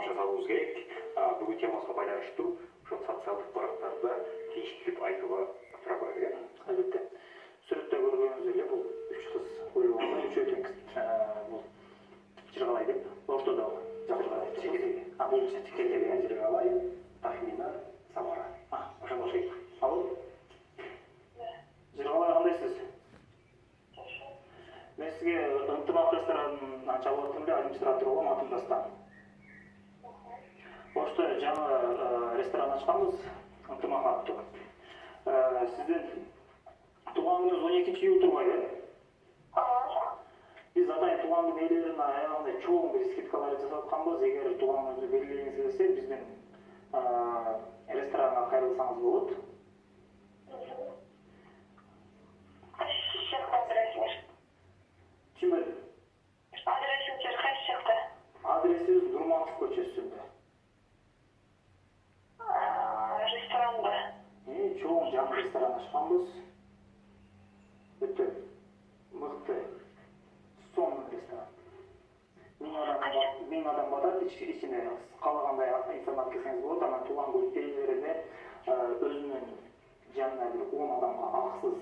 тамақ жасауымыз керек. Бүгін темасына байланышты социалдық ақпараттарды тиіштілік айтуға сұрақ қойды. Әлбетте. Суретте көргеніңіздей бұл үш қыз өліп алды, үшеуі бұл Жырғалай деп ортада Жырғалай. Бұл Текелеген Жырғалай, Тахмина, Самара. Ошондой окшойт. Ал Жырғалай кандайсыз? Мен сизге ынтымак ресторанынан чалып аттым эле, администратор болом, атым Дастан. Ошто жаңы ресторан ачканбыз, ынтымак аттуу. Сиздин тууган күнүңүз 12-июль турбайбы? Биз атайын тууган күн ээлеринин аягында чоң бир скидкалар жасап атканбыз. Эгер тууган күнүңүздү белгилегиңиз келсе, биздин ресторанга кайрылсаңыз болот. Түшүнбөдүм. Адресиңиз кайсы жакта? Адресибиз Нурматов көчөсүндө. Ресторанга. Чоң жаңы ресторан ачканбыз. Өтө мыкты, сонун ресторан. Миң адам батат, ичине каалагандай информация келсеңиз болот. Анан тууган күн ээлерине өзүнүн жанына бир 10 адамга аксыз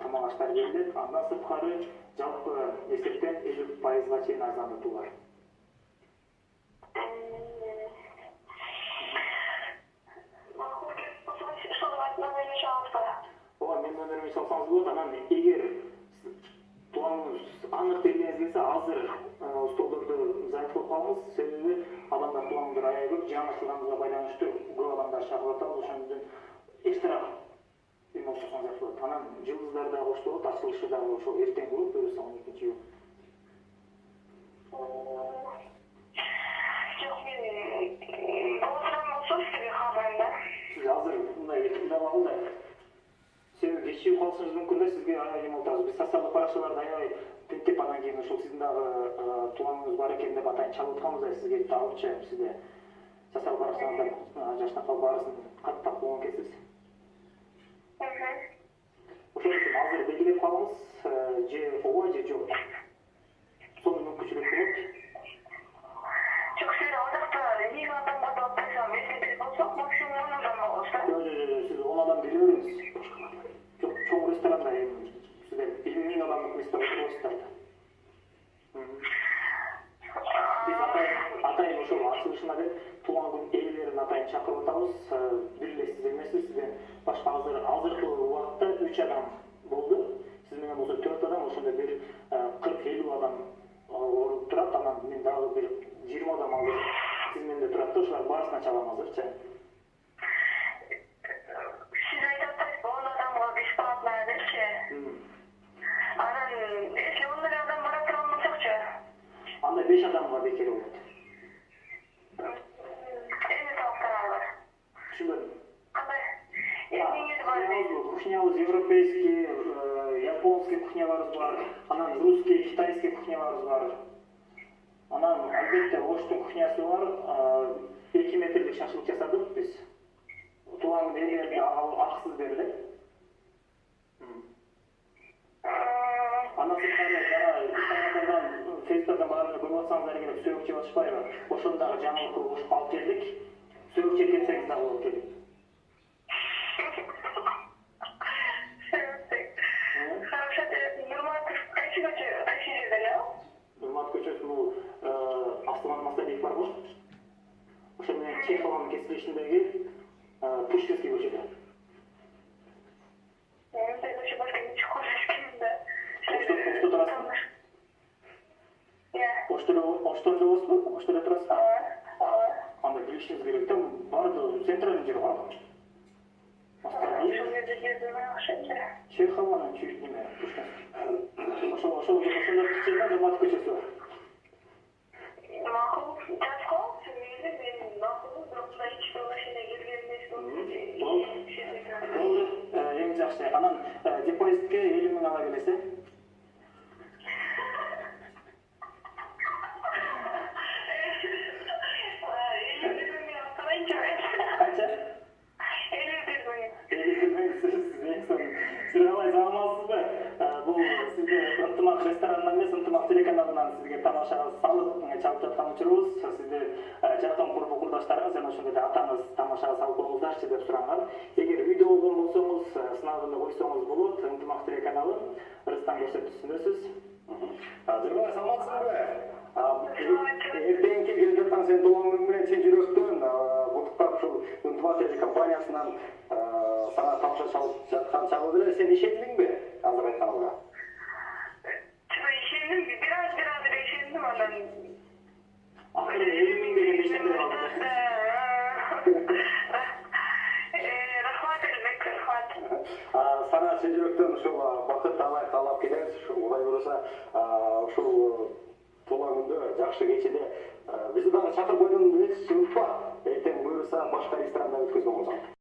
тамак аштар берилет. Андан сырткары жалпы эсептен 50%-га чейин арзандатуулар. Менин нөмөрүмдү салсаңыз болот. Анан эгер тууганыңыз анык бергиңиз келсе, азыр столдорду занят кылып калыңыз. Себеби адамдар туугандар аябай көп, жаңыртылганга байланыштуу көп адамдар чакырып атабыз. Ошондон экстра эме болсоңуз жакшы болот. Анан жылдыздар да коштолот, ачылышы да ошо эртең болот, буюрса 12-июль. Жок, мен болсам болсо сизге кабарым да. Сиз азыр мындай эле да. Себеби кечигип калышыңыз мүмкүн да, сизге аябай эме болот. Биз социалдык баракчаларда аябай тинтип анан кийин ушул сиздин дагы тууганыңыз бар экен деп атайын чалып атканбыз да, сизге алып сизде социалдык баракчаларда жаштакка баарысын каттап болгон экенсиз. Ошон үчүн азыр белгилеп калыңыз, же ооба же жок. Сонун мүмкүнчүлүк болот. Жок, сиз ал жакта 1000 адамга деп атпайсыңар, мезгил болсок, максимум 10 адам болсо. Жок, сиз 10 адам бере бериңиз. Жок, чоң ресторанда сиздер 1000 адамдык месте отурасыздар да. Биз атайын ошол ачылышына деп тууган күн ээлерин атайын чакырып атабыз. Бир эле сиз эмессиз, сизден башка азыркы убакытта 3 адам болду. Сиз менен болсо 4 адам, ошондо бир 40-50 адам ооруп турат. Анан мен дагы бир 20 адам азыр сиз менен турат да, ошолар баарысына чалам азырчы. Сиз айтып атасыз, 10 адамга бесплатно депчи. Анан если 10 адам бара турган болсокчу? Анда 5 адамга бекер болот. Эмне талаптар бар? Түшүнбөдүм. Кандай? Эмнеңиз бар? Кухнябыз европейский, японский кухняларыбыз бар. Анан русский, китайский кухняларыбыз бар. Анан албетте оштун кухнясы бар. 2 метрлик шашлык жасадык биз. Тууган күн ээлерине аксыз берилет. Андан сырткары жана Instagramдан, Facebook'tan баарына көрүп атсаңыздар эгер сөөгүк жеп атышпайбы? Ошондо дагы жаңылык кылып алып келдик. Сөөгүк жеп кетсеңиз дагы болот келип. Хорошо, Нурматов кайсы жерде эле? Нурматов көчөсү бул Астаман Мастабек бар го. Ошо менен Чеховдун кесилишиндеги Пушкинский көчөдө. Мындай көчө башка эч көрүшкөндө. Ошто турасызбы? Оштордо болосузбу? Оштордо турасызбы? Анда билишиңиз керек да, баардыгы центральный жер бар. Чехованын неме Пушкинский. Ошол жерде Нурматов көчөсү бар. Макул, жазып коюңуз, мен макул, бирок мындай эч бир машина келген эмес болду. Эң жакшы. Анан депозитке 50 000 ала келесе? Канча? 51 000. Сиз калай саламатсызбы? Бул сизге ынтымак ресторанынан эмес, ынтымак телеканалынан сизге тамашага салып чалып жаткан учурубуз. Сизди жана ошондой эле атаңыз тамашага салып коюңуздарчы деп суранган. Эгер үйдө болгон болсоңуз, сынагында койсоңуз болот. Ынтымак телеканалы Рыстам көрсөтүүсүндөсүз. Жыргай, саламатсыңбы? Эртеңки келе жаткан сенин туулган күнүң менен чын жүрөктөн куттуктап ушул Ынтымак телекомпаниясынан сага тамаша чалып жаткан чагы эле сен ишендиңби азыр айтканыңа? Ишендим, бир аз эле ишендим анан. Акыры 50 миң дегенде иштеп калды. Рахмат элбек, рахмат. Сага чын жүрөктөн ушул бакыт каалап келебиз. Кудай буюрса ушул туулган күндө жакшы кечеде бизди дагы чакырып койгонуңду эч унутпа. Эртең буюрса башка ресторанда өткөзгөн болсоң.